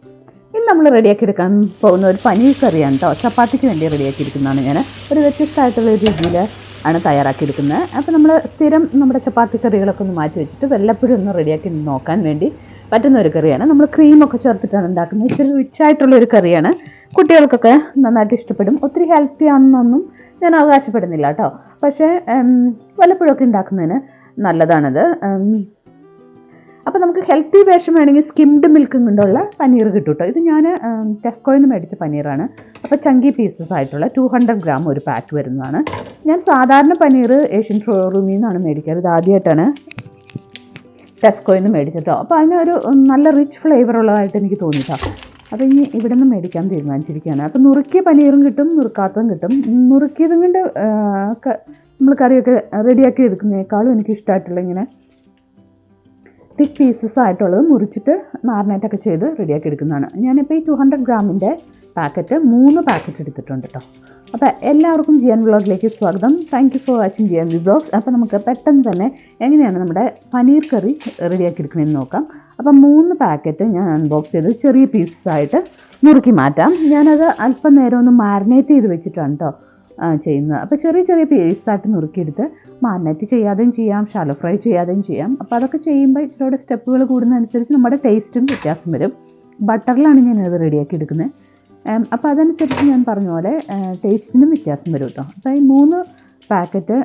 ഇന്ന് നമ്മൾ റെഡിയാക്കി എടുക്കാൻ പോകുന്ന ഒരു പനീർ കറിയാണ് കേട്ടോ. ചപ്പാത്തിക്ക് വേണ്ടി റെഡിയാക്കി എടുക്കുന്നതാണ്. ഞാൻ ഒരു വ്യത്യസ്തമായിട്ടുള്ള ഒരു രീതിയിൽ ആണ് തയ്യാറാക്കിയെടുക്കുന്നത്. അപ്പോൾ നമ്മൾ സ്ഥിരം നമ്മുടെ ചപ്പാത്തി കറികളൊക്കെ ഒന്ന് മാറ്റി വെച്ചിട്ട് വല്ലപ്പോഴും ഒന്ന് റെഡിയാക്കി നോക്കാൻ വേണ്ടി പറ്റുന്ന ഒരു കറിയാണ്. നമ്മൾ ക്രീമൊക്കെ ചേർത്തിട്ടാണ് ഉണ്ടാക്കുന്നത്. ഇച്ചിരി റിച്ചായിട്ടുള്ളൊരു കറിയാണ്. കുട്ടികൾക്കൊക്കെ നന്നായിട്ട് ഇഷ്ടപ്പെടും. ഒത്തിരി ഹെൽത്തി ആണെന്നൊന്നും ഞാൻ അവകാശപ്പെടുന്നില്ല കേട്ടോ. പക്ഷേ വല്ലപ്പോഴൊക്കെ ഉണ്ടാക്കുന്നതിന് നല്ലതാണത്. അപ്പോൾ നമുക്ക് ഹെൽത്തി വേഷം വേണമെങ്കിൽ സ്കിംഡ് മിൽക്കും കൊണ്ടുള്ള പനീർ കിട്ടും കേട്ടോ. ഇത് ഞാൻ ടെസ്കോയിൽ നിന്ന് മേടിച്ച പനീറാണ്. അപ്പോൾ ചങ്കി പീസസ് ആയിട്ടുള്ള 200 ഗ്രാം ഒരു പാക്ക് വരുന്നതാണ്. ഞാൻ സാധാരണ പനീർ ഏഷ്യൻ ഷോറൂമിൽ നിന്നാണ് മേടിക്കാറ്. ഇത് ആദ്യമായിട്ടാണ് ടെസ്കോയിൽ നിന്ന് മേടിച്ചിട്ടോ. അപ്പോൾ അതിനൊരു നല്ല റിച്ച് ഫ്ലേവർ ഉള്ളതായിട്ട് എനിക്ക് തോന്നിട്ടോ. അപ്പോൾ ഇനി ഇവിടെ നിന്ന് മേടിക്കാൻ തീരുമാനിച്ചിരിക്കുകയാണ്. അപ്പോൾ നുറുക്കിയ പനീറും കിട്ടും, നുറുക്കാത്തതും കിട്ടും. നുറുക്കിയതും കൊണ്ട് നമ്മൾ കറിയൊക്കെ റെഡിയാക്കി എടുക്കുന്നതിനേക്കാളും എനിക്ക് ഇഷ്ടമായിട്ടുള്ള ഇങ്ങനെ തിക്ക് പീസസ് ആയിട്ടുള്ളത് മുറിച്ചിട്ട് മാറിനേറ്റൊക്കെ ചെയ്ത് റെഡിയാക്കി എടുക്കുന്നതാണ്. ഞാനിപ്പോൾ ഈ 200 ഗ്രാമിൻ്റെ പാക്കറ്റ് 3 പാക്കറ്റ് എടുത്തിട്ടുണ്ട് കേട്ടോ. അപ്പോൾ എല്ലാവർക്കും GN വ്ളോഗിലേക്ക് സ്വാഗതം. Thank you for watching GN vlogs. അപ്പോൾ നമുക്ക് പെട്ടെന്ന് തന്നെ എങ്ങനെയാണ് നമ്മുടെ പനീർ കറി റെഡിയാക്കി എടുക്കണമെന്ന് നോക്കാം. അപ്പോൾ 3 പാക്കറ്റ് ഞാൻ അൺബോക്സ് ചെയ്ത് ചെറിയ പീസസായിട്ട് നുറുക്കി മാറ്റാം. ഞാനത് അല്പം നേരം ഒന്ന് മാരിനേറ്റ് ചെയ്ത് വെച്ചിട്ടാണ് കേട്ടോ ചെയ്യുന്നത്. അപ്പോൾ ചെറിയ ചെറിയ പീസായിട്ട് നുറുക്കിയെടുത്ത് മാരിനേറ്റ് ചെയ്യാതെയും ചെയ്യാം, ഷാലോ ഫ്രൈ ചെയ്യാതെയും ചെയ്യാം. അപ്പോൾ അതൊക്കെ ചെയ്യുമ്പോൾ ഇച്ചിരി സ്റ്റെപ്പുകൾ കൂടുന്നതനുസരിച്ച് നമ്മുടെ ടേസ്റ്റും വ്യത്യാസം വരും. ബട്ടറിലാണ് ഞാനത് റെഡിയാക്കി എടുക്കുന്നത്. അപ്പോൾ അതനുസരിച്ച് ഞാൻ പറഞ്ഞ പോലെ ടേസ്റ്റിനും വ്യത്യാസം വരും കേട്ടോ. അപ്പോൾ ഈ 3 പാക്കറ്റ്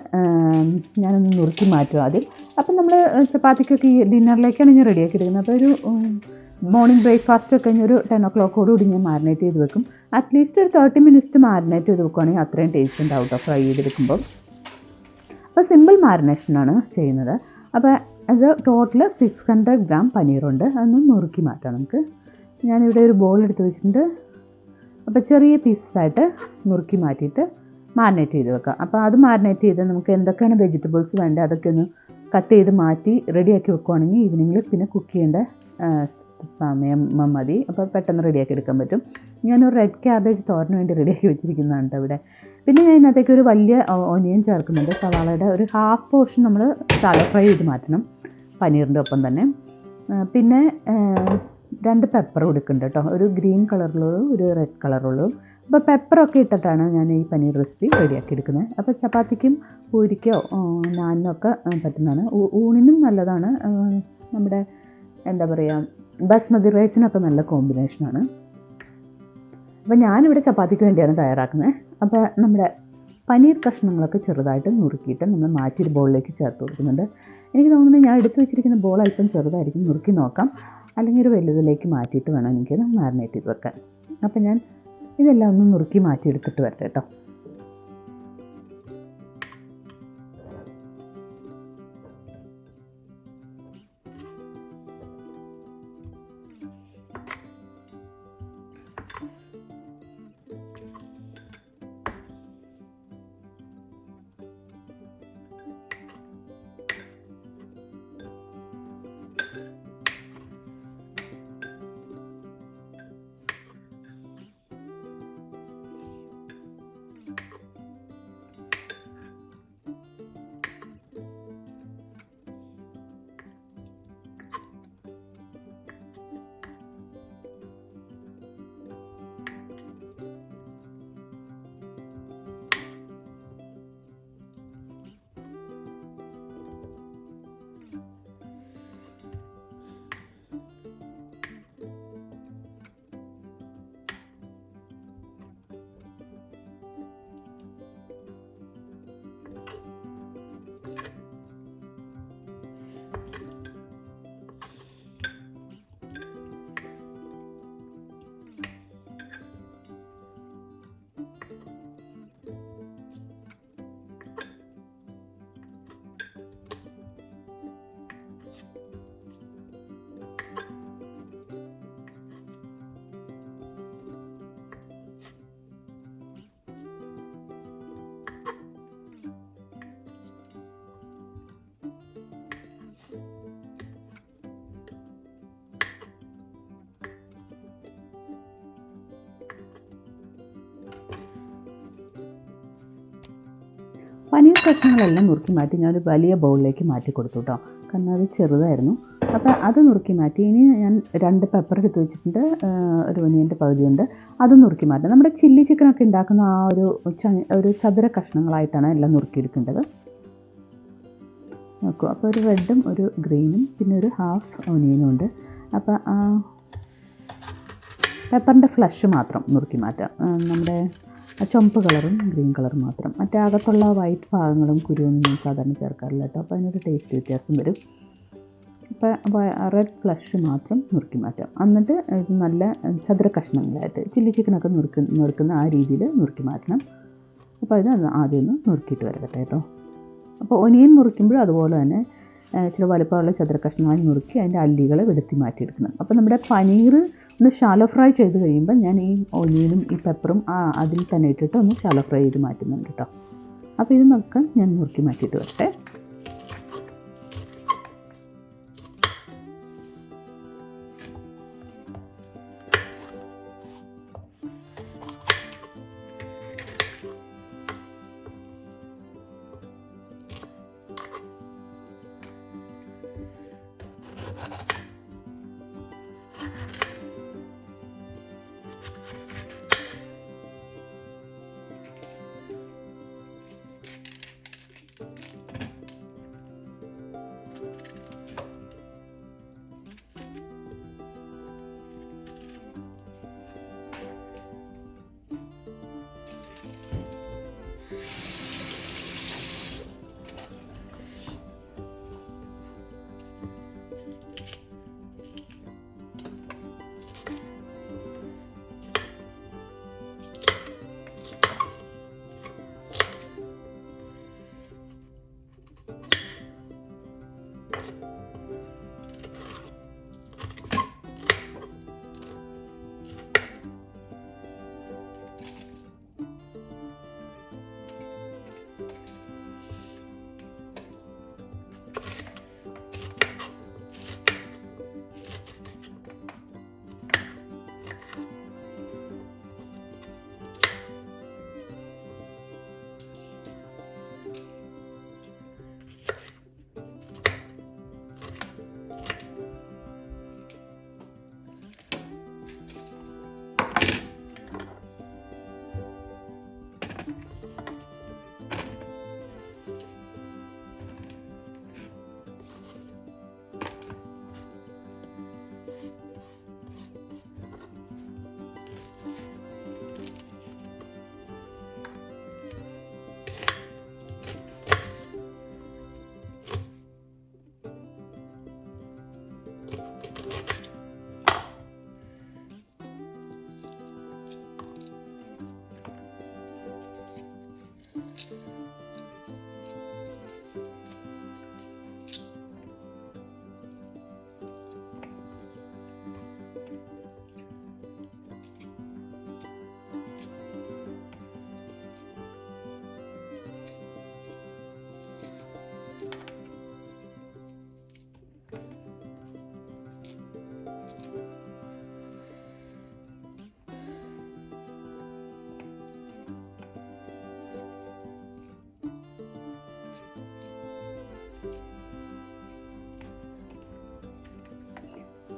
ഞാനൊന്ന് നുറുക്കി മാറ്റും ആദ്യം. അപ്പം നമ്മൾ ചപ്പാത്തിക്കൊക്കെ ഈ ഡിന്നറിലേക്കാണ് ഞാൻ റെഡിയാക്കി എടുക്കുന്നത്. അപ്പോൾ ഒരു മോർണിംഗ് ബ്രേക്ക്ഫാസ്റ്റ് ഒക്കെ കഴിഞ്ഞൊരു 10 o'clock ഞാൻ മാരിനേറ്റ് ചെയ്ത് വെക്കും. അറ്റ്ലീസ്റ്റ് ഒരു 30 minutes മാരിനേറ്റ് ചെയ്ത് വെക്കുകയാണെങ്കിൽ അത്രയും ടേസ്റ്റ് ഉണ്ടാവും കേട്ടോ ഫ്രൈ ചെയ്തെടുക്കുമ്പോൾ. അപ്പോൾ സിമ്പിൾ മാരിനേഷനാണ് ചെയ്യുന്നത്. അപ്പോൾ അത് ടോട്ടൽ 600 ഗ്രാം പനീറുണ്ട്. അതൊന്ന് നുറുക്കി മാറ്റാം നമുക്ക്. ഞാനിവിടെ ഒരു ബോൾ എടുത്ത് വെച്ചിട്ടുണ്ട്. അപ്പോൾ ചെറിയ പീസസായിട്ട് നുറുക്കി മാറ്റിയിട്ട് മാരിനേറ്റ് ചെയ്ത് വെക്കാം. അപ്പോൾ അത് മാരിനേറ്റ് ചെയ്ത് നമുക്ക് എന്തൊക്കെയാണ് വെജിറ്റബിൾസ് വേണ്ടത് അതൊക്കെ ഒന്ന് കട്ട് ചെയ്ത് മാറ്റി റെഡിയാക്കി വെക്കുകയാണെങ്കിൽ ഈവനിങ്ങിൽ പിന്നെ കുക്ക് ചെയ്യേണ്ട സമയം മതി. അപ്പോൾ പെട്ടെന്ന് റെഡിയാക്കി എടുക്കാൻ പറ്റും. ഞാനൊരു റെഡ് ക്യാബേജ് തോരന് വേണ്ടി റെഡിയാക്കി വെച്ചിരിക്കുന്നതാണ് കേട്ടോ ഇവിടെ. പിന്നെ ഞാൻ ഇതിനകത്തേക്ക് ഒരു വലിയ ഓനിയൻ ചേർക്കുന്നുണ്ട്. സവാളയുടെ ഒരു ഹാഫ് പോർഷൻ നമ്മൾ ഷാലോ ഫ്രൈ ചെയ്ത് മാറ്റണം പനീറിൻ്റെ ഒപ്പം തന്നെ. പിന്നെ 2 പെപ്പർ കൊടുക്കുന്നുണ്ട് കേട്ടോ. ഒരു ഗ്രീൻ കളറിലുള്ളതും ഒരു റെഡ് കളറുള്ളതും. അപ്പോൾ പെപ്പറൊക്കെ ഇട്ടിട്ടാണ് ഞാൻ ഈ പനീർ റെസിപ്പി റെഡിയാക്കി എടുക്കുന്നത്. അപ്പോൾ ചപ്പാത്തിക്കും പൂരിക്കോ നാനിനോ ഒക്കെ പറ്റുന്നതാണ്. ഊണിനും നല്ലതാണ്. നമ്മുടെ എന്താ പറയുക ബസ്മതി റൈസിനൊക്കെ നല്ല കോമ്പിനേഷനാണ്. അപ്പോൾ ഞാനിവിടെ ചപ്പാത്തിക്ക് വേണ്ടിയാണ് തയ്യാറാക്കുന്നത്. അപ്പോൾ നമ്മുടെ പനീർ കഷ്ണങ്ങളൊക്കെ ചെറുതായിട്ട് നുറുക്കിയിട്ട് നമ്മൾ മാറ്റിയൊരു ബോളിലേക്ക് ചേർത്ത് കൊടുക്കുന്നുണ്ട്. എനിക്ക് തോന്നുന്നത് ഞാൻ എടുത്ത് വെച്ചിരിക്കുന്ന ബോൾ അല്പം ചെറുതായിരിക്കും. നുറുക്കി നോക്കാം. അല്ലെങ്കിൽ ഒരു വലുതിലേക്ക് മാറ്റിയിട്ട് വേണം എനിക്കത് മാരിനേറ്റ് ചെയ്ത് വെക്കാൻ. അപ്പോൾ ഞാൻ ഇതെല്ലാം ഒന്ന് നുറുക്കി മാറ്റിയെടുത്തിട്ട് വരട്ടെ കേട്ടോ. പനീർ കഷ്ണങ്ങളെല്ലാം നുറുക്കി മാറ്റി ഞാനൊരു വലിയ ബൗളിലേക്ക് മാറ്റി കൊടുത്തു കേട്ടോ. കാരണം അത് ചെറുതായിരുന്നു. അപ്പോൾ അത് നുറുക്കി മാറ്റി. ഇനി ഞാൻ 2 പെപ്പർ എടുത്ത് വെച്ചിട്ടുണ്ട്, ഒരു ഒനിയൻ്റെ പകുതിയുണ്ട്, അത് നുറുക്കി മാറ്റാം. നമ്മുടെ ചില്ലി ചിക്കനൊക്കെ ഉണ്ടാക്കുന്ന ആ ഒരു ചതുര കഷ്ണങ്ങളായിട്ടാണ് എല്ലാം നുറുക്കിയെടുക്കേണ്ടത്. നോക്കൂ, അപ്പോൾ ഒരു റെഡും ഒരു ഗ്രീനും പിന്നെ ഒരു ഹാഫ് ഒനിയനും ഉണ്ട്. അപ്പോൾ ആ പെപ്പറിൻ്റെ ഫ്ലഷ് മാത്രം നുറുക്കി മാറ്റാം. നമ്മുടെ ചുവപ്പ് കളറും ഗ്രീൻ കളറും മാത്രം. മറ്റേ അകത്തുള്ള വൈറ്റ് ഭാഗങ്ങളും കുരുവൊന്നും സാധാരണ ചേർക്കാറില്ല കേട്ടോ, അപ്പോൾ അതിനൊരു ടേസ്റ്റ് വ്യത്യാസം വരും. അപ്പോൾ റെഡ് ഫ്ലഷ് മാത്രം നുറുക്കി മാറ്റാം. എന്നിട്ട് ഇത് നല്ല ചതുര കഷ്ണങ്ങളായിട്ട് ചില്ലി ചിക്കനൊക്കെ നുറുക്കുന്ന ആ രീതിയിൽ നുറുക്കി മാറ്റണം. അപ്പോൾ ഇത് ആദ്യം ഒന്ന് നുറുക്കിയിട്ട് വരട്ടെ കേട്ടോ. അപ്പോൾ ഒനിയൻ മുറിക്കുമ്പോഴും അതുപോലെ തന്നെ ഇച്ചിരി വലുപ്പമുള്ള ചതുര കഷ്ണമായി നുറുക്കി അതിൻ്റെ അല്ലികൾ വെടുത്തി മാറ്റിയെടുക്കണം. അപ്പോൾ നമ്മുടെ പനീർ ഒന്ന് ഷാലോ ഫ്രൈ ചെയ്ത് കഴിയുമ്പോൾ ഞാൻ ഈ ഒനിയനും ഈ പെപ്പറും അതിൽ തന്നെ ഇട്ടിട്ട് ഒന്ന് ഷാലോ ഫ്രൈ ചെയ്ത് മാറ്റുന്നുണ്ട് കേട്ടോ. അപ്പോൾ ഇത് നമുക്ക് ഞാൻ നുറുക്കി മാറ്റിയിട്ട് വരട്ടെ.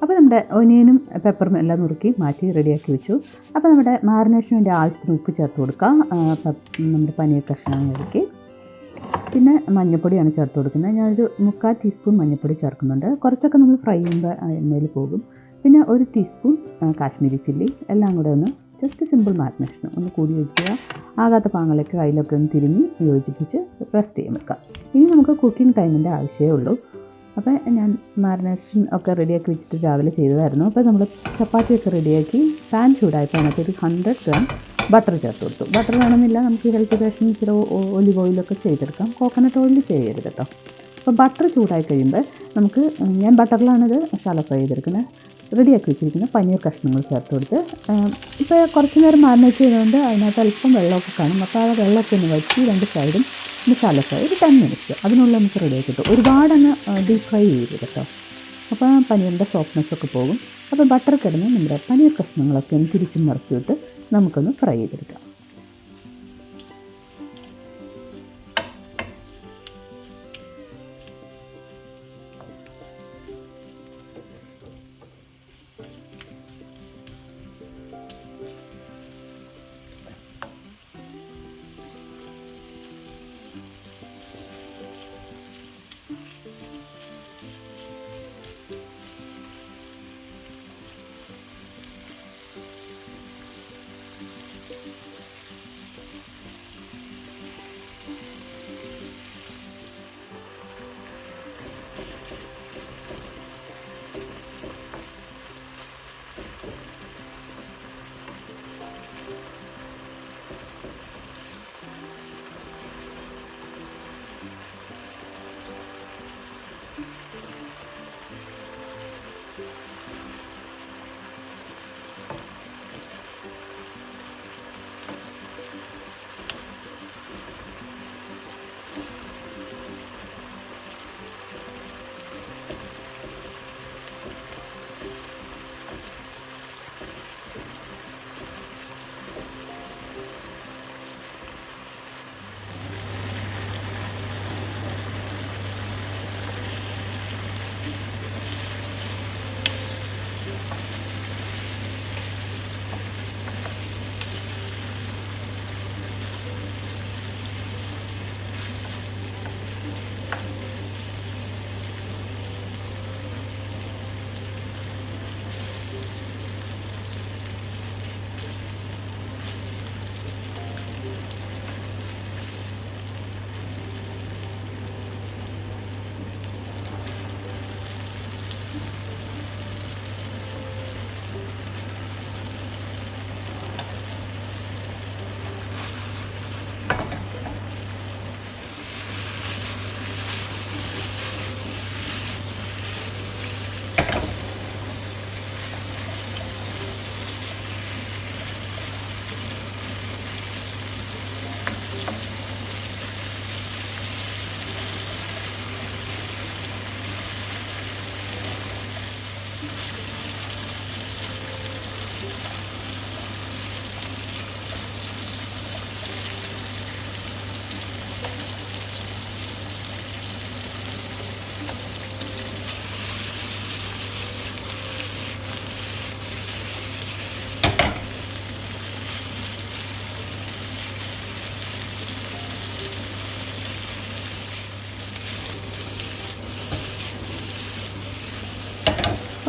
അപ്പോൾ നമ്മുടെ ഒനിയനും പെപ്പറും എല്ലാം നുറുക്കി മാറ്റി റെഡിയാക്കി വെച്ചു. അപ്പോൾ നമ്മുടെ മാരിനേഷന് വേണ്ടി ആവശ്യത്തിന് ഉപ്പ് ചേർത്ത് കൊടുക്കാം. നമ്മുടെ പനീർ കഷ്ണങ്ങളിലേക്ക് പിന്നെ മഞ്ഞൾപ്പൊടിയാണ് ചേർത്ത് കൊടുക്കുന്നത്. ഞാനൊരു 3/4 ടീസ്പൂൺ മഞ്ഞൾപ്പൊടി ചേർക്കുന്നുണ്ട്. കുറച്ചൊക്കെ നമ്മൾ ഫ്രൈ ചെയ്യുമ്പോൾ എണ്ണയിൽ പോകും. പിന്നെ 1 ടീസ്പൂൺ കാശ്മീരി ചില്ലി, എല്ലാം കൂടെ ഒന്ന് ജസ്റ്റ് സിമ്പിൾ മാരിനേഷൻ ഒന്ന് കൂടി വയ്ക്കുക. ആകാത്ത പാങ്ങളിലേക്ക് കയ്യിലൊക്കെ ഒന്ന് തിരുമ്മി യോജിപ്പിച്ച് റെസ്റ്റ് ചെയ്യാൻ വെക്കാം. ഇനി നമുക്ക് കുക്കിംഗ് ടൈമിൻ്റെ ആവശ്യമേ ഉള്ളൂ. അപ്പോൾ ഞാൻ മാരിനേഷൻ ഒക്കെ റെഡിയാക്കി വെച്ചിട്ട് രാവിലെ ചെയ്തതായിരുന്നു. അപ്പോൾ നമ്മൾ ചപ്പാത്തിയൊക്കെ റെഡിയാക്കി പാൻ ചൂടായപ്പോൾ അതിനകത്ത് ഒരു 100 ഗ്രാം ബട്ടർ ചേർത്ത് കൊടുത്തു. ബട്ടർ വേണമെന്നില്ല, നമുക്ക് ഹെൽത്ത് റേഷൻ ഇച്ചിരി ഒലിവ് ഓയിലൊക്കെ ചെയ്തെടുക്കാം. കോക്കനട്ട് ഓയിൽ ചെയ്യരുത് കേട്ടോ. അപ്പോൾ ബട്ടർ ചൂടായി കഴിയുമ്പോൾ നമുക്ക് ഞാൻ ബട്ടറിലാണിത് ഷാലോ ഫ്രൈ ചെയ്തെടുക്കുന്നത്. റെഡിയാക്കി വെച്ചിരിക്കുന്ന പനീർ കഷ്ണങ്ങൾ ചേർത്ത് കൊടുത്ത് ഇപ്പോൾ കുറച്ച് നേരം മാരിനേറ്റ് ചെയ്തുകൊണ്ട് അതിനകത്ത് അല്പം വെള്ളമൊക്കെ കാണും. അപ്പോൾ ആ വെള്ളമൊക്കെ ഒന്ന് വറ്റി 2 സൈഡും മസാല ഫ്രൈ ഒരു 10 മിനിറ്റ്സ് അതിനുള്ള നമുക്ക് റെഡിയാക്കി കിട്ടും. ഒരുപാടങ്ങ് ഡീപ് ഫ്രൈ ചെയ്ത് കേട്ടോ. അപ്പോൾ പനീറിൻ്റെ സോഫ്റ്റ്നെസ്സൊക്കെ പോകും. അപ്പോൾ ബട്ടർ കിടന്ന് നമ്മുടെ പനീർ കഷ്ണങ്ങളൊക്കെ ഒന്ന് തിരിച്ചും മറിച്ചിട്ട് നമുക്കൊന്ന് ഫ്രൈ ചെയ്തെടുക്കാം.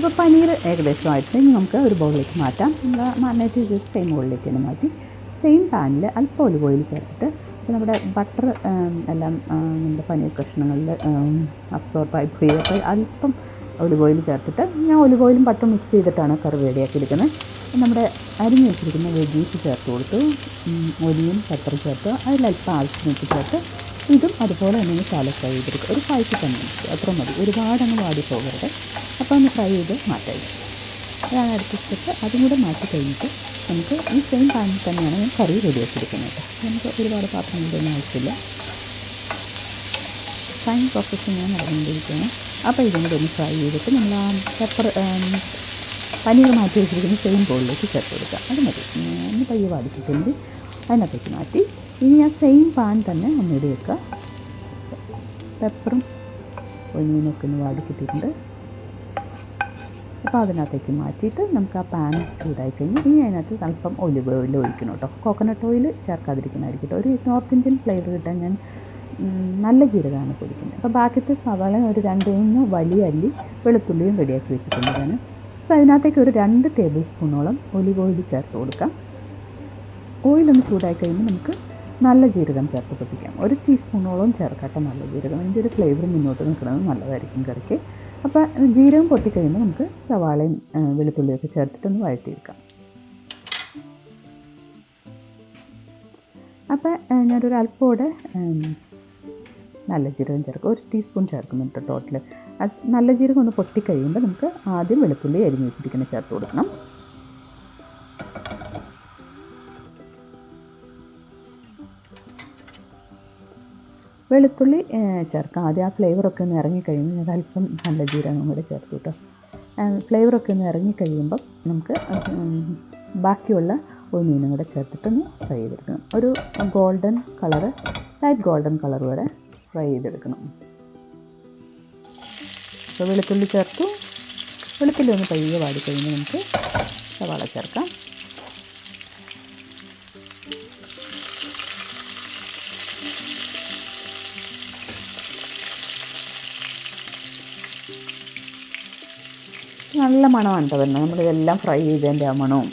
അപ്പോൾ പനീർ ഏകദേശമായിട്ട് ഇനി നമുക്ക് ഒരു ബൗളിലേക്ക് മാറ്റാം. നമ്മൾ മാറിനേറ്റ് ചെയ്ത് സെയിം ബൗളിലേക്ക് തന്നെ മാറ്റി സെയിം പാനിൽ അല്പം ഒലിവ് ഓയിൽ ചേർത്തിട്ട് അപ്പോൾ നമ്മുടെ ബട്ടർ എല്ലാം നമ്മുടെ പനീർ കഷ്ണങ്ങളിൽ അബ്സോർബായി പോയി. അപ്പോൾ അല്പം ഒലിവ് ഓയിൽ ചേർത്തിട്ട് ഞാൻ ഒലിവ് ഓയിലും ബട്ടറും മിക്സ് ചെയ്തിട്ടാണ് കറി റെഡിയാക്കി എടുക്കുന്നത്. നമ്മുടെ അരിഞ്ഞ് വെച്ചിരിക്കുന്ന വെജീസ് ചേർത്ത് കൊടുത്തു, ഒലിയും ബട്ടർ ചേർത്ത് അതിലല്പം ആവശ്യത്തിന് ചേർത്ത് ഇതും അതുപോലെ തന്നെ ശാല ഫ്രൈ ചെയ്തെടുക്കുക. ഒരു 5 to 10 minutes അത്ര മതി, ഒരുപാടങ്ങ് വാടി പോകരുത്. അപ്പോൾ ഒന്ന് ഫ്രൈ ചെയ്ത് മാറ്റാം. അതാണ് അടുത്ത സ്റ്റെപ്പ്. അതും കൂടെ മാറ്റി കഴിഞ്ഞിട്ട് നമുക്ക് ഈ സെയിം പാനിൽ തന്നെയാണ് ഞാൻ കറി റെഡിയാക്കി എടുക്കുന്നത്. നമുക്ക് ഒരുപാട് പാത്രങ്ങളുടെ ഒന്നും ആവശ്യമില്ല. ടൈം പ്രോസസ്സ് ഞാൻ നടന്നുകൊണ്ടിരിക്കുകയാണ്. അപ്പോൾ ഇതും കൂടെ ഒന്ന് ഫ്രൈ ചെയ്തിട്ട് നമ്മൾ ആ പെപ്പർ പനീർ മാറ്റി വെച്ചിരിക്കുന്ന സെയിം ബോളിലേക്ക് ചേർത്ത് കൊടുക്കുക. അത് മതി. ഒന്ന് പയ്യെ വാടിച്ചിട്ടുണ്ട് അതിനകത്തേക്ക് മാറ്റി ഇനി ആ സെയിം പാൻ തന്നെ ഒന്നിട്ട് വെക്കുക. പെപ്പറും ഒനിയനൊക്കെ ഒന്ന് വാടി കിട്ടിയിട്ടുണ്ട്. അപ്പോൾ അതിനകത്തേക്ക് മാറ്റിയിട്ട് നമുക്ക് ആ പാൻ ചൂടായി കഴിഞ്ഞ് ഇനി അതിനകത്ത് അല്പം ഒലിവ് ഓയിൽ ഒഴിക്കണം കേട്ടോ. കോക്കനട്ട് ഓയിൽ ചേർക്കാതിരിക്കണമായിരിക്കും കേട്ടോ. ഒരു നോർത്ത് ഇന്ത്യൻ ഫ്ലേവർ കിട്ടാൻ ഞാൻ നല്ല ജീരകമാണ് പൊടിക്കുന്നത്. അപ്പോൾ ബാക്കിയത്തെ സവാള ഒരു 2 വലിയ അല്ലി വെളുത്തുള്ളിയും റെഡിയാക്കി വെച്ചിട്ടുണ്ട് ഞാൻ. അപ്പോൾ അതിനകത്തേക്ക് ഒരു 2 ടേബിൾ സ്പൂണോളം ഒലിവ് ഓയിൽ ചേർത്ത് കൊടുക്കാം. ഓയിലൊന്ന് ചൂടായി കഴിയുമ്പോൾ നമുക്ക് നല്ല ജീരകം ചേർത്ത് പൊട്ടിക്കാം. 1 ടീസ്പൂണോളം ചേർക്കാത്ത നല്ല ജീരകം, അതിൻ്റെ ഒരു ഫ്ലേവർ മുന്നോട്ട് നിൽക്കുന്നത് നല്ലതായിരിക്കും കറിക്ക്. അപ്പോൾ ജീരകം പൊട്ടിക്കഴിയുമ്പോൾ നമുക്ക് സവാളയും വെളുത്തുള്ളിയൊക്കെ ചേർത്തിട്ടൊന്ന് വഴറ്റിയെടുക്കാം. അപ്പോൾ ഞാനൊരു അല്പോടെ നല്ല ജീരകം ചേർക്കും, 1 ടീസ്പൂൺ ചേർക്കുന്നുണ്ട് ടോട്ടൽ. നല്ല ജീരകം ഒന്ന് പൊട്ടിക്കഴിയുമ്പോൾ നമുക്ക് ആദ്യം വെളുത്തുള്ളി അരിഞ്ഞ് വെച്ചിരിക്കുന്നത് ചേർത്ത് കൊടുക്കണം. വെളുത്തുള്ളി ചേർക്കാം. ആദ്യം ആ ഫ്ലേവറൊക്കെ ഒന്ന് ഇറങ്ങിക്കഴിയുമ്പോൾ ഞാൻ അല്പം നല്ല ജീരകം കൂടെ ചേർത്ത് കേട്ടോ. ഫ്ലേവറൊക്കെ ഒന്ന് ഇറങ്ങിക്കഴിയുമ്പം നമുക്ക് ബാക്കിയുള്ള ഒനിയനും കൂടെ ചേർത്തിട്ടൊന്ന് ഫ്രൈ ചെയ്തെടുക്കണം. ഒരു golden colour, light golden colour വരെ ഫ്രൈ ചെയ്തെടുക്കണം. അപ്പോൾ വെളുത്തുള്ളി ചേർത്തു. വെളുത്തുള്ളി ഒന്ന് പയ്യെ വാടിക്കഴിയുമ്പോൾ നമുക്ക് സവാള ചേർക്കാം. നല്ല മണമാണ് കേട്ടോ വരുന്നത്. നമ്മളിതെല്ലാം ഫ്രൈ ചെയ്തതിൻ്റെ ആ മണവും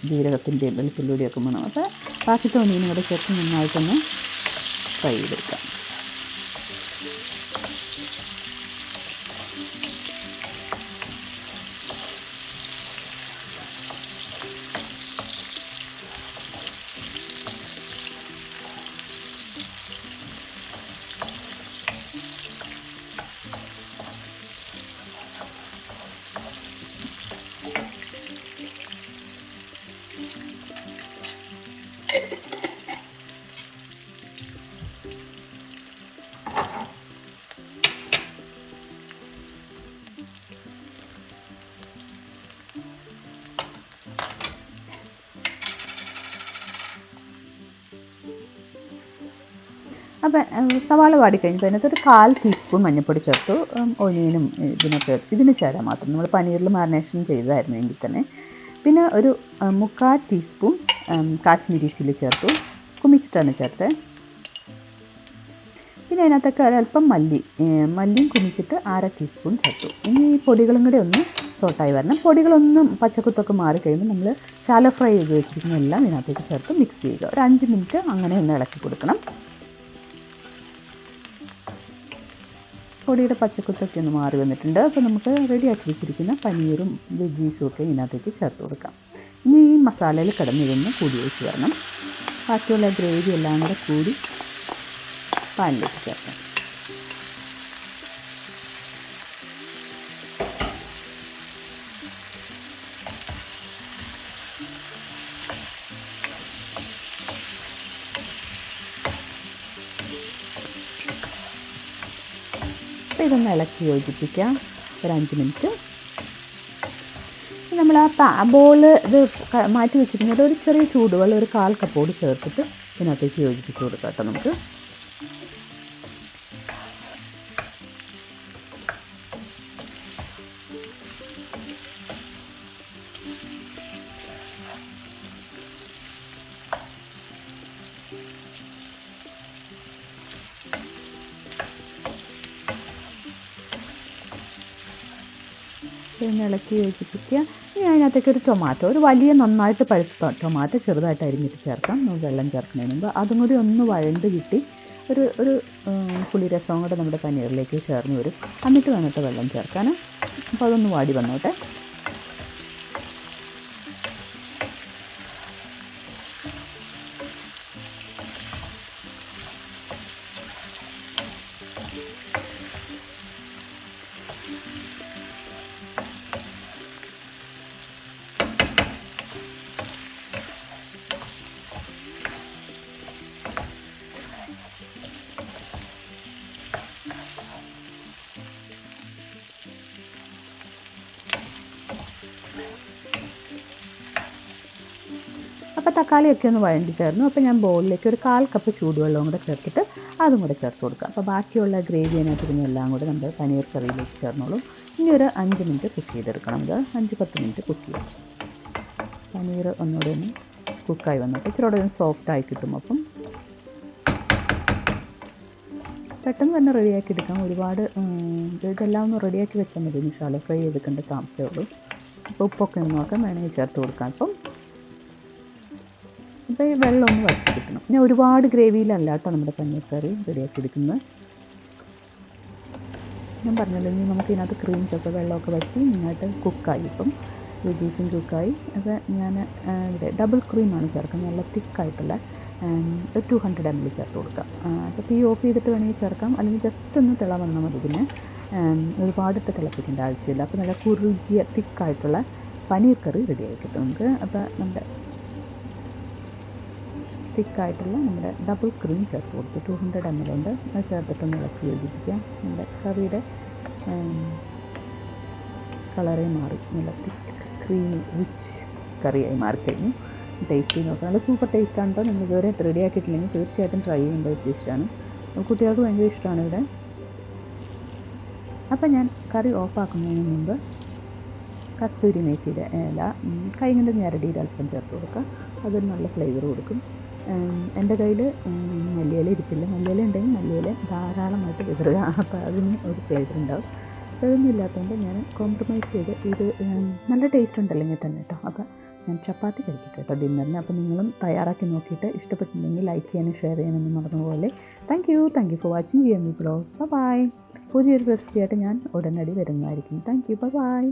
ജീരകത്തിൻ്റെയും വെളുത്തുള്ളിയുടെയൊക്കെ മണം. അപ്പോൾ ബാക്കിത്തെ ഒന്നിനും കൂടെ ചേർത്ത് നന്നായിട്ടൊന്ന് ഫ്രൈ ചെയ്തെടുക്കാം. അപ്പം സവാള വാടിക്കഴിഞ്ഞപ്പോൾ അതിനകത്തൊരു 1/4 ടീസ്പൂൺ മഞ്ഞൾപ്പൊടി ചേർത്തു. ഒനിയനും ഇതിന് ചേരാൻ മാത്രം, നമ്മൾ പനീറിൽ മാരിനേഷൻ ചെയ്തതായിരുന്നു എങ്കിൽ തന്നെ. പിന്നെ ഒരു 3/4 ടീസ്പൂൺ കാശ്മീരി ചില്ലി ചേർത്തു, കുമിച്ചിട്ടാണ് ചേർത്തത്. പിന്നെ അതിനകത്തൊക്കെ ഒരല്പം മല്ലിയും കുമിച്ചിട്ട് 1/2 ടീസ്പൂൺ ചേർത്തു. ഇനി ഈ പൊടികളും കൂടെ ഒന്ന് സോട്ടായി വരണം. പൊടികളൊന്നും പച്ചക്കുത്തൊക്കെ മാറിക്കഴിയുമ്പോൾ നമ്മൾ ശാലോ ഫ്രൈ ചെയ്ത് വെച്ചിരിക്കുന്ന എല്ലാം ഇതിനകത്തേക്ക് ചേർത്ത് മിക്സ് ചെയ്യുക. ഒരു 5 മിനിറ്റ് അങ്ങനെ ഒന്ന് ഇളക്കി കൊടുക്കണം. പൊടിയുടെ പച്ചക്കുത്തൊക്കെ ഒന്ന് മാറി വന്നിട്ടുണ്ട്. അപ്പോൾ നമുക്ക് റെഡിയാക്കി വെച്ചിരിക്കുന്ന പനീറും വെജീസും ഒക്കെ ഇതിനകത്തേക്ക് ചേർത്ത് കൊടുക്കാം. ഇനി ഈ മസാലയിൽ കിടന്നിരുന്ന് കൂടി ഒഴിച്ച് വരണം. ബാക്കിയുള്ള ഗ്രേവി എല്ലാം കൂടെ കൂടി പാനിലേക്ക് ചേർക്കാം. അപ്പോൾ ഇതൊന്ന് ഇളക്കി യോജിപ്പിക്കാം ഒരു 5 മിനിറ്റ്. നമ്മൾ ആ ബോൾ ഇത് മാറ്റി വെച്ചിട്ടുണ്ടെങ്കിൽ ഒരു ചെറിയ ചൂടുവെള്ളം ഒരു 1/4 കപ്പോട് ചേർത്തിട്ട് ഇതിനകത്തേക്ക് യോജിപ്പിച്ച് കൊടുക്കാം കേട്ടോ നമുക്ക്. പിന്നെ ഇളക്കി യോജിപ്പിക്കുക. ഇനി അതിനകത്തേക്ക് ഒരു ടൊമാറ്റോ, ഒരു വലിയ നന്നായിട്ട് പഴുത്ത ടൊമാറ്റോ ചെറുതായിട്ട് അരിഞ്ഞിട്ട് ചേർക്കാം വെള്ളം ചേർക്കുന്നതിന് മുമ്പ്. അതും കൂടി ഒന്ന് വഴണ്ട് കിട്ടി ഒരു ഒരു പുളിരസവും കൂടെ നമ്മുടെ പനീറിലേക്ക് ചേർന്ന് വരും. എന്നിട്ട് വേണം വെള്ളം ചേർക്കാൻ. അപ്പോൾ അതൊന്ന് വാടി വന്നോട്ടെ. അപ്പോൾ തക്കാളിയൊക്കെ ഒന്ന് വഴണ്ടി ചേർന്നു. അപ്പോൾ ഞാൻ ബൗളിലേക്ക് ഒരു 1/4 കപ്പ് ചൂടുവെള്ളവും കൂടെ ചേർത്തിട്ട് അതും കൂടെ ചേർത്ത് കൊടുക്കുക. അപ്പോൾ ബാക്കിയുള്ള ഗ്രേവി അതിനകത്ത് എല്ലാം കൂടെ നമ്മുടെ പനീർ കറിയിലേക്ക് ചേർന്നോളൂ. ഇനി ഒരു 5 മിനിറ്റ് കുക്ക് ചെയ്തെടുക്കണം. ഇത് 5-10 മിനിറ്റ് കുക്ക് ചെയ്യാം. പനീർ ഒന്നുകൂടെ ഒന്ന് കുക്കായി വന്നിട്ട് ഇച്ചിരി കൂടെ ഒന്ന് സോഫ്റ്റായി കിട്ടും. അപ്പം പെട്ടെന്ന് തന്നെ റെഡിയാക്കി എടുക്കാം. ഒരുപാട് ഇതെല്ലാം ഒന്ന് റെഡിയാക്കി വെച്ചാൽ മതി. മസാല ഫ്രൈ ചെയ്തെടുക്കേണ്ട താമസമേ ഉള്ളൂ. അപ്പോൾ ഉപ്പൊക്കെ ഒന്ന് നോക്കാം, വേണമെങ്കിൽ ചേർത്ത് കൊടുക്കാം. അപ്പോൾ ഈ വെള്ളം ഒന്ന് വറ്റി കിട്ടണം. ഞാൻ ഒരുപാട് ഗ്രേവിയിലല്ല കേട്ടോ നമ്മുടെ പനീർ കറി റെഡിയാക്കി എടുക്കുന്നത്. ഞാൻ പറഞ്ഞല്ലോ, ഇനി നമുക്ക് ഇതിനകത്ത് ക്രീംസൊക്കെ വെള്ളമൊക്കെ വറ്റി നന്നായിട്ട് കുക്കായി. ഇപ്പം വെജീസും കുക്കായി. അപ്പോൾ ഞാൻ ഇവിടെ ഡബിൾ ക്രീമാണ് ചേർക്കുന്നത്. നല്ല തിക്കായിട്ടുള്ള 200 ml ചേർത്ത് കൊടുക്കാം. അപ്പോൾ തീ ഓഫ് ചെയ്തിട്ട് വേണമെങ്കിൽ ചേർക്കാം, അല്ലെങ്കിൽ ജസ്റ്റ് ഒന്ന് തിള വന്നാൽ മതി. പിന്നെ ഒരുപാടിട്ട് തിളപ്പിക്കേണ്ട ആവശ്യമില്ല. അപ്പോൾ നല്ല കുറുകിയ തിക്കായിട്ടുള്ള പനീർ കറി റെഡിയായി കിട്ടും നമുക്ക്. അപ്പോൾ നമ്മുടെ തിക്കായിട്ടുള്ള നമ്മുടെ ഡബിൾ ക്രീം ചേർത്ത് കൊടുത്ത് 200 ml ഉണ്ട്. അത് ചേർത്തിട്ടൊന്ന് ഇളക്കി യോജിപ്പിക്കാം. നമ്മുടെ കറിയുടെ കളറേ മാറി നല്ല തിക്ക് ക്രീമി റിച്ച് കറിയായി മാറിക്കഴിഞ്ഞു. ടേസ്റ്റ് ചെയ്ത് നോക്കാം. നല്ല സൂപ്പർ ടേസ്റ്റാണ് കേട്ടോ. നിങ്ങൾ ഇതുവരെ റെഡി ആക്കിയിട്ടില്ലെങ്കിൽ തീർച്ചയായിട്ടും ട്രൈ ചെയ്യേണ്ട ഒരു ഡിഷാണ്. കുട്ടികൾക്ക് ഭയങ്കര ഇഷ്ടമാണ് ഇവിടെ. അപ്പം ഞാൻ കറി ഓഫാക്കുന്നതിന് മുമ്പ് കസ്തൂരി മേത്തിയുടെ ഇല കൈ കൊണ്ട് ഞരടിയിൽ അല്പം ചേർത്ത് കൊടുക്കുക. അതൊരു നല്ല ഫ്ലേവർ കൊടുക്കും. എൻ്റെ കയ്യിൽ മല്ലിയില ഇരിപ്പില്ല. മല്ലിയില ഉണ്ടെങ്കിൽ മല്ലിയില ധാരാളമായിട്ട് വിതറുക. അപ്പോൾ അതിന് ഒരു ഫ്ലേവർ ഉണ്ടാവും. അതൊന്നും ഇല്ലാത്തതുകൊണ്ട് ഞാൻ കോംപ്രമൈസ് ചെയ്ത് ഇത് നല്ല ടേസ്റ്റ് ഉണ്ടല്ലെങ്കിൽ തന്നെ കേട്ടോ. അപ്പോൾ ഞാൻ ചപ്പാത്തി കഴിക്കും കേട്ടോ ഡിന്നറിന്. അപ്പോൾ നിങ്ങളും തയ്യാറാക്കി നോക്കിയിട്ട് ഇഷ്ടപ്പെട്ടിട്ടുണ്ടെങ്കിൽ ലൈക്ക് ചെയ്യാനും ഷെയർ ചെയ്യാനൊന്നും മറന്നുപോലെ. Thank you for watching GME Vlogs. Bye. പുതിയൊരു റെസിപ്പിയായിട്ട് ഞാൻ ഉടനടി വരുന്നതായിരിക്കും. Thank you. ബൈ.